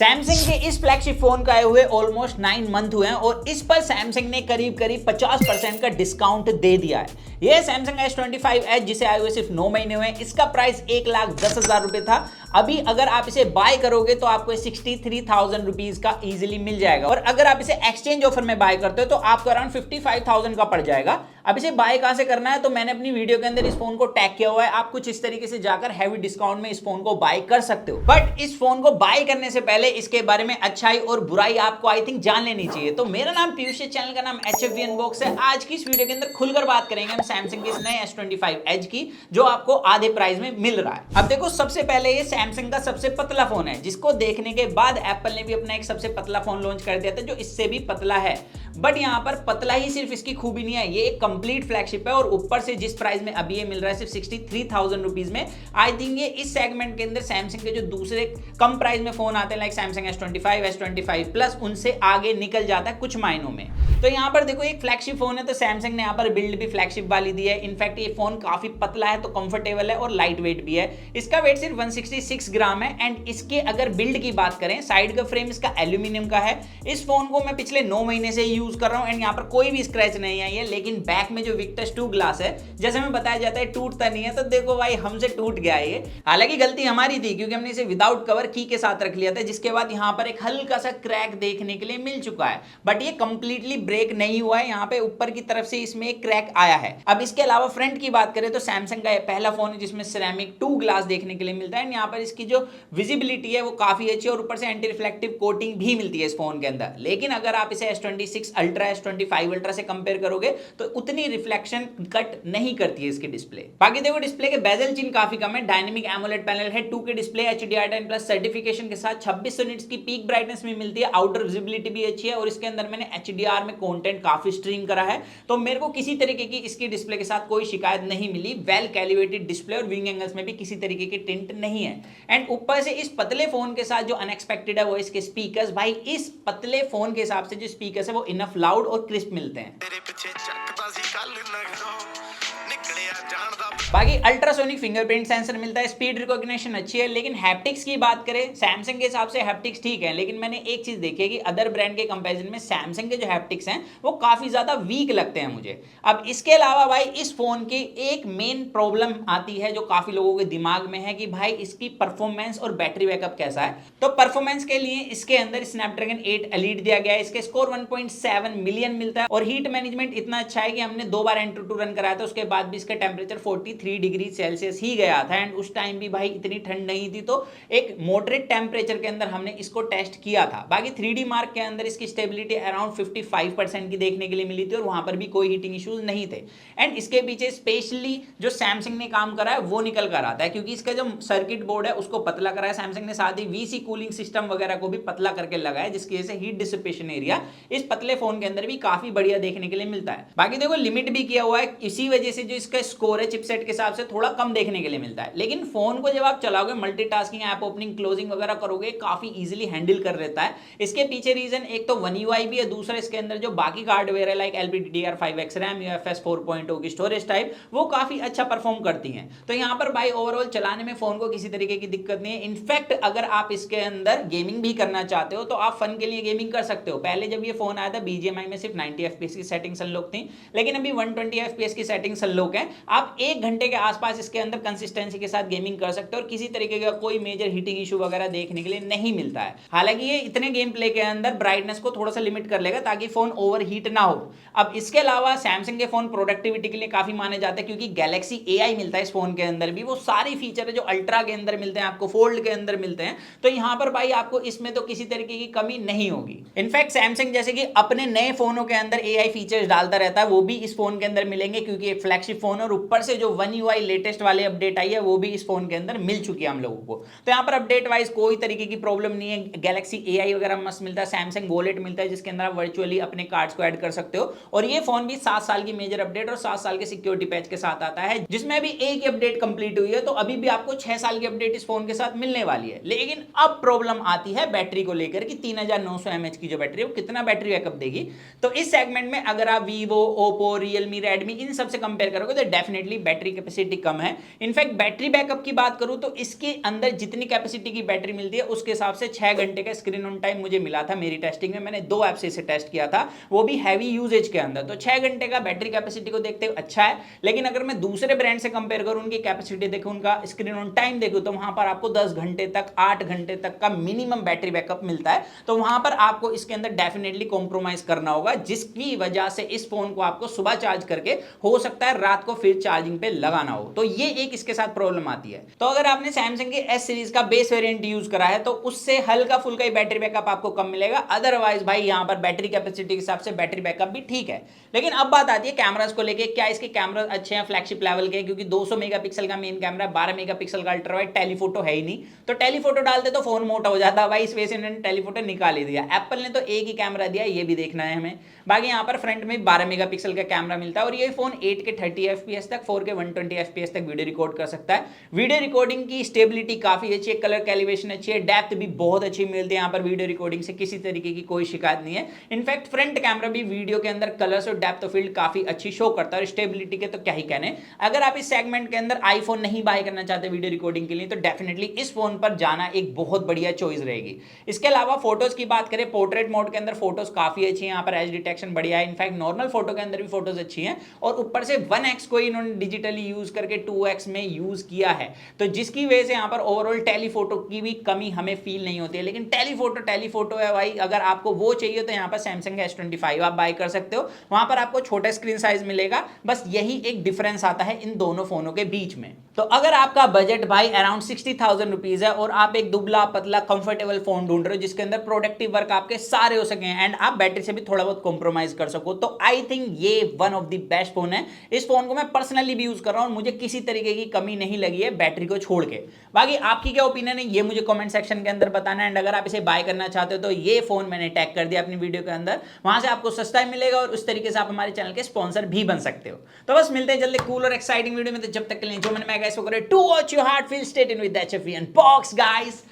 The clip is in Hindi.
सैमसंग के इस फ्लैगशिप फोन का आए हुए ऑलमोस्ट 9 मंथ हुए हैं और इस पर सैमसंग ने करीब करीब 50% का डिस्काउंट दे दिया है। यह सैमसंग S25 Edge जिसे आए हुए सिर्फ 9 महीने हुए हैं, इसका प्राइस 1,10,000 रुपए था। अभी अगर आप इसे बाय करोगे तो आपको 63,000 रुपीज का इजीली मिल जाएगा और अगर आप इसे एक्सचेंज ऑफर में बाय करते हो तो आपको अराउंड 55,000 का पड़ जाएगा। अब इसे बाय कहां से करना है तो मैंने अपनी वीडियो के अंदर इस फोन को टैग किया हुआ है। आप कुछ इस तरीके से जाकर हैवी डिस्काउंट में इस फोन को बाय कर सकते हो, बट इस फोन को बाय करने से पहले इसके बारे में अच्छाई और बुराई आपको आई थिंक जान लेनी चाहिए। तो मेरा नाम पीयूष है, चैनल का नाम HFV अनबॉक्स है। आज की इस वीडियो के अंदर खुलकर बात करेंगे हम सैमसंग के इस नए S25 Edge की, जो आपको आधे प्राइस में मिल रहा है। अब देखो, सबसे पहले ये सैमसंग का सबसे पतला फोन है, जिसको देखने के बाद एप्पल ने भी अपना एक सबसे पतला फोन लॉन्च कर दिया था जो इससे भी पतला है। बट यहाँ पर पतला ही सिर्फ इसकी खूबी नहीं है, ये एक कंप्लीट फ्लैगशिप है और ऊपर से जिस प्राइस में अभी ये मिल रहा है सिर्फ 63,000 रुपीज में, आई थिंक ये इस सेगमेंट के अंदर सैमसंग के जो दूसरे कम प्राइस में फोन आते हैं like Samsung S25, S25 plus, उनसे आगे निकल जाता है कुछ मायनों में। तो यहाँ पर देखो, एक फ्लैगशिप फोन है तो सैमसंग ने यहाँ पर बिल्ड भी फ्लैगशिप वाली दी है। इनफैक्ट ये फोन काफी पतला है तो कंफर्टेबल है और लाइट वेट भी है। इसका वेट सिर्फ 166 ग्राम है एंड इसके अगर बिल्ड की बात करें, साइड का फ्रेम इसका एल्यूमिनियम का है। इस फोन को मैं पिछले 9 महीने से यूज कर रहा हूं एंड यहाँ पर कोई भी स्क्रैच नहीं आई है, लेकिन बैक में जो विक्टस 2 ग्लास है, जैसे हमें बताया जाता है टूटता नहीं है, तो देखो भाई हमसे टूट गया ये। हालांकि गलती हमारी थी क्योंकि हमने इसे विदाउट कवर की के साथ रख लिया था, जिसके बाद यहाँ पर एक हल्का सा क्रैक देखने के लिए मिल चुका है, बट ये कंप्लीटली ब्रेक नहीं हुआ है। यहाँ पे ऊपर की तरफ से इसमें एक क्रैक आया है। अब इसके अलावा फ्रंट की बात करें तो सैमसंग का पहला फोन है जिसमें सिरेमिक 2 ग्लास देखने के लिए मिलता है। यहाँ पर इसकी जो विजिबिलिटी है वो काफी अच्छी है और ऊपर से एंटी रिफ्लेक्टिव कोटिंग भी मिलती है इस फोन के अंदर। लेकिन अगर आप इसे S26 अल्ट्रा, S25 अल्ट्रा से कंपेयर करोगे तो उतनी रिफ्लेक्शन कट नहीं करती है इसकी डिस्प्ले। बाकी देखो, डिस्प्ले के बेजल चिन्ह काफी कम है, डायनेमिक एमोलेड पैनल है, 2K डिस्प्ले HDR10+ सर्टिफिकेशन के साथ 2600 निट्स की पीक ब्राइटनेस में मिलती है, आउटर विजिबिलिटी भी अच्छी है और इसके अंदर मैंने HDR में कंटेंट काफी स्ट्रीम करा है, तो मेरे को किसी तरीके की इसकी डिस्प्ले के साथ कोई शिकायत नहीं मिली। वेल कैलिब्रेटेड डिस्प्ले और विंग एंगल्स में भी किसी तरीके की टिंट नहीं है। एंड ऊपर से इस पतले फोन के साथ जो अनएक्सपेक्टेड है वो इसके स्पीकर्स। भाई इस पतले फोन के हिसाब से जो स्पीकर्स है वो इनफ लाउड और क्रिस्प मिलते हैं। बाकी अल्ट्रासोनिक फिंगरप्रिंट सेंसर मिलता है, स्पीड रिकॉग्निशन अच्छी है, लेकिन हैप्टिक्स की बात करें सैमसंग के हिसाब से हैप्टिक्स ठीक है, लेकिन मैंने एक चीज देखी है कि अदर ब्रांड के कंपैरिजन में सैमसंग के जो हैप्टिक्स हैं वो काफी ज्यादा वीक लगते हैं मुझे। अब इसके अलावा भाई इस फोन की एक मेन प्रॉब्लम आती है जो काफी लोगों के दिमाग में है कि भाई इसकी परफॉर्मेंस और बैटरी बैकअप कैसा है। तो परफॉर्मेंस के लिए इसके अंदर स्नैपड्रैगन 8 एलीट दिया गया है, इसके स्कोर 1.7 मिलियन मिलता है और हीट मैनेजमेंट इतना अच्छा है कि हमने 2 बार Antutu रन कराया था, उसके बाद भी इसका टेम्परेचर 43 डिग्री सेल्सियस ही गया था एंड उस टाइम भी भाई इतनी ठंड नहीं थी, तो एक मॉडरेट टेम्परेचर के अंदर हमने इसको टेस्ट किया था। बाकी 3D मार्क के अंदर इसकी स्टेबिलिटी अराउंड 55% की देखने के लिए मिली थी और वहां पर भी कोई हीटिंग इश्यूज नहीं थे। एंड इसके पीछे स्पेशली जो सैमसंग ने काम करा है वो निकल कर आता है, क्योंकि इसका जो सर्किट बोर्ड है उसको पतला करा है सैमसंग ने, साथ ही VC कूलिंग सिस्टम वगैरह को भी पतला करके लगाया है, जिसकी वजह से हीट डिसिपेशन एरिया इस पतले फोन के अंदर भी काफी बढ़िया देखने के लिए मिलता है। बाकी देखो, लिमिट भी किया हुआ है, इसी वजह से जो इसका स्कोर है चिपसेट के हिसाब से थोड़ा कम देखने के लिए मिलता है। लेकिन फोन को जब आप चलाओगे, मल्टीटास्किंग, ऐप ओपनिंग, क्लोजिंग वगैरह करोगे, काफी इजीली हैंडल कर लेता है। इसके पीछे रीजन एक तो One UI भी है, दूसरा इसके अंदर जो बाकी हार्डवेयर है लाइक LPDDR5X रैम, UFS 4.0 की स्टोरेज टाइप, वो काफी अच्छा परफॉर्म करती हैं। तो यहाँ पर भाई ओवरऑल चलाने में फोन को किसी तरीके की दिक्कत नहीं है। इनफैक्ट अगर आप इसके अंदर गेमिंग भी करना चाहते हो तो आप फन के लिए गेमिंग कर सकते हो। पहले जब ये फोन आया था BGMI में सिर्फ 90 FPS की सेटिंग्स अनलॉक थी, लेकिन अभी 120 FPS की सेटिंग्स अनलॉक है। आप 1 घंटे के आसपास इसके अंदर कंसिस्टेंसी के साथ गेमिंग कर सकते हो और किसी तरीके का कोई मेजर हीटिंग इशू वगैरह देखने के लिए नहीं मिलता है। हालांकि ये इतने गेम प्ले के अंदर ब्राइटनेस को थोड़ा सा लिमिट कर लेगा ताकि फोन ओवर हीट ना हो। अब इसके अलावा सैमसंग के फोन प्रोडक्टिविटी के लिए काफी माने जाते हैं, क्योंकि गैलेक्सी AI मिलता है इस फोन के अंदर भी, वो सारी फीचर है जो अल्ट्रा के अंदर मिलते हैं, आपको फोल्ड के अंदर मिलते हैं। तो यहाँ पर भाई आपको इसमें तो किसी तरीके की कमी नहीं होगी। इनफैक्ट सैमसंग जैसे कि अपने नए फोनों के अंदर AI फीचर्स डालता रहता है, वो भी इस फोन के अंदर मिलेंगे, क्योंकि एक फ्लैगशिप फोन और ऊपर से जो One UI लेटेस्ट वाले अपडेट आई है वो भी इस फोन के अंदर मिल चुकी है हम लोगों को। तो यहाँ पर अपडेट वाइज कोई तरीके की प्रॉब्लम नहीं है। गैलेक्सी AI वगैरह मस्त मिलता है, सैमसंग वॉलेट मिलता है जिसके अंदर आप वर्चुअली अपने कार्ड्स को ऐड कर सकते हो, और ये फोन भी 7 साल की मेजर अपडेट और 7 साल के सिक्योरिटी पैच के साथ आता है, जिसमें अभी एक ही अपडेट कंप्लीट हुई है, तो अभी भी आपको 6 साल की अपडेट इस फोन के साथ मिलने वाली है। लेकिन अब प्रॉब्लम आती है बैटरी को लेकर कि 3900 mAh की जो बैटरी है वो कितना बैटरी बैकअप देगी। तो इस सेगमेंट में अगर आप Vivo, Oppo, Realme, Redmi इन सबसे कंपेयर करोगे तो डेफिनेटली बैटरी कैपेसिटी कम है। इनफैक्ट बैटरी बैकअप की बात करूं तो इसके अंदर जितनी कैपेसिटी की बैटरी मिलती है उसके हिसाब से 6 घंटे का स्क्रीन ऑन टाइम मुझे मिला था मेरी टेस्टिंग में। मैंने 2 ऐप से इसे टेस्ट किया था, वो भी हैवी यूजेज के अंदर। तो 6 घंटे का बैटरी कैपेसिटी को देखते हुए अच्छा है, लेकिन अगर मैं दूसरे ब्रांड से कंपेयर करूं, उनकी कैपेसिटी देखूं, उनका स्क्रीन ऑन टाइम देखूं, तो वहां पर आपको 10 घंटे तक 8 घंटे तक का मिनिमम बैटरी बैकअप मिलता है। तो वहां पर आपको इसके अंदर डेफिनेटली कॉम्प्रोमाइज करना होगा, जिसकी वजह से इस फोन को आपको सुबह चार्ज करके हो सकता है रात को फिर चार्जिंग पे लगाना हो। तो ये एक इसके साथ प्रॉब्लम आती है। तो अगर आपने सैमसंग के एस सीरीज का बेस वेरिएंट यूज करा है तो उससे हल्का फुल्का ही बैटरी बैकअप आपको कम मिलेगा। अदरवाइज भाई यहां पर बैटरी कैपेसिटी के हिसाब से बैटरी बैकअप भी ठीक है। लेकिन अब बात आती है कैमरास को लेके, क्या इसके कैमरा अच्छे हैं फ्लैगशिप लेवल के? क्योंकि 200 मेगापिक्सल का मेन कैमरा, 12 मेगापिक्सल का अल्ट्रा वाइड, टेलीफोटो है ही नहीं। तो टेलीफोटो डालते तो फोन मोटा हो जाता भाई, इस वजह से इन्होंने टेलीफोटो निकाल ही दिया। एप्पल ने तो एक ही कैमरा दिया, ये भी देखना है हमें। बाकी यहाँ पर फ्रंट में 12 मेगापिक्सल का कैमरा मिलता है और ये फोन 8K 30 FPS तक, 4K 120 FPS तक वीडियो रिकॉर्ड कर सकता है। वीडियो रिकॉर्डिंग की स्टेबिलिटी काफी अच्छी है, कलर कैलिब्रेशन अच्छी है, डेप्थ भी बहुत अच्छी मिलती है। यहाँ पर वीडियो रिकॉर्डिंग से किसी तरीके की कोई शिकायत नहीं है। इनफैक्ट फ्रंट कैमरा भी वीडियो के अंदर कलर्स और डेप्थ ऑफ फील्ड काफी अच्छी शो करता है। और स्टेबिलिटी के तो क्या ही कहने। अगर आप इस सेगमेंट के अंदर आईफोन नहीं बाय करना चाहते वीडियो रिकॉर्डिंग के लिए, तो डेफिनेटली इस फोन पर जाना एक बहुत बढ़िया चॉइस रहेगी। इसके अलावा फोटोज की बात करें, पोर्ट्रेट मोड के अंदर फोटोज काफी अच्छी है, यहाँ पर एज डिटेक्शन बढ़िया है। इनफैक्ट नॉर्मल फोटो के अंदर भी फोटोज अच्छी हैं और ऊपर से 1x को इन्होंने डिजिटली यूज करके 2x में यूज किया है, तो जिसकी वजह से यहाँ पर ओवरऑल टेलीफोटो की भी कमी हमें फील नहीं होती है। लेकिन टेलीफोटो है भाई, अगर आपको वो चाहिए तो यहाँ पर सैमसंग S25 आप बाय कर सकते हो, वहां पर आपको छोटा स्क्रीन साइज मिलेगा। बस यही एक डिफरेंस आता है इन दोनों फोनों के बीच में। तो अगर आपका बजट भाई अराउंड 60,000 रुपीज है और आप एक दुबला पतला कंफर्टेबल फोन ढूंढ रहे हो जिसके अंदर प्रोडक्टिव वर्क आपके सारे हो सके एंड आप बैटरी से भी थोड़ा बहुत कॉम्प्रोमाइज कर सको, तो आई थिंक ये one of the best phone है। इस फोन को मैं पर्सनली भी यूज कर रहा हूं, मुझे किसी तरीके की कमी नहीं लगी है बैटरी को छोड़ के। बाकी आपकी क्या ओपिनियन है ये मुझे कमेंट सेक्शन के अंदर बताना। एंड अगर आप इसे बाय करना चाहते हो तो ये फोन मैंने टैग कर दिया अपनी वीडियो के अंदर, वहां से आपको सस्ता ही मिलेगा और उस तरीके से आप हमारे चैनल के स्पॉन्सर भी बन सकते हो। तो बस मिलते हैं जल्दी कूल और एक्साइटिंग वीडियो में। तो जब तक के लिए जो मैंने गाइस वो करे, to watch your heart feel, stay tuned with HFV unbox guys.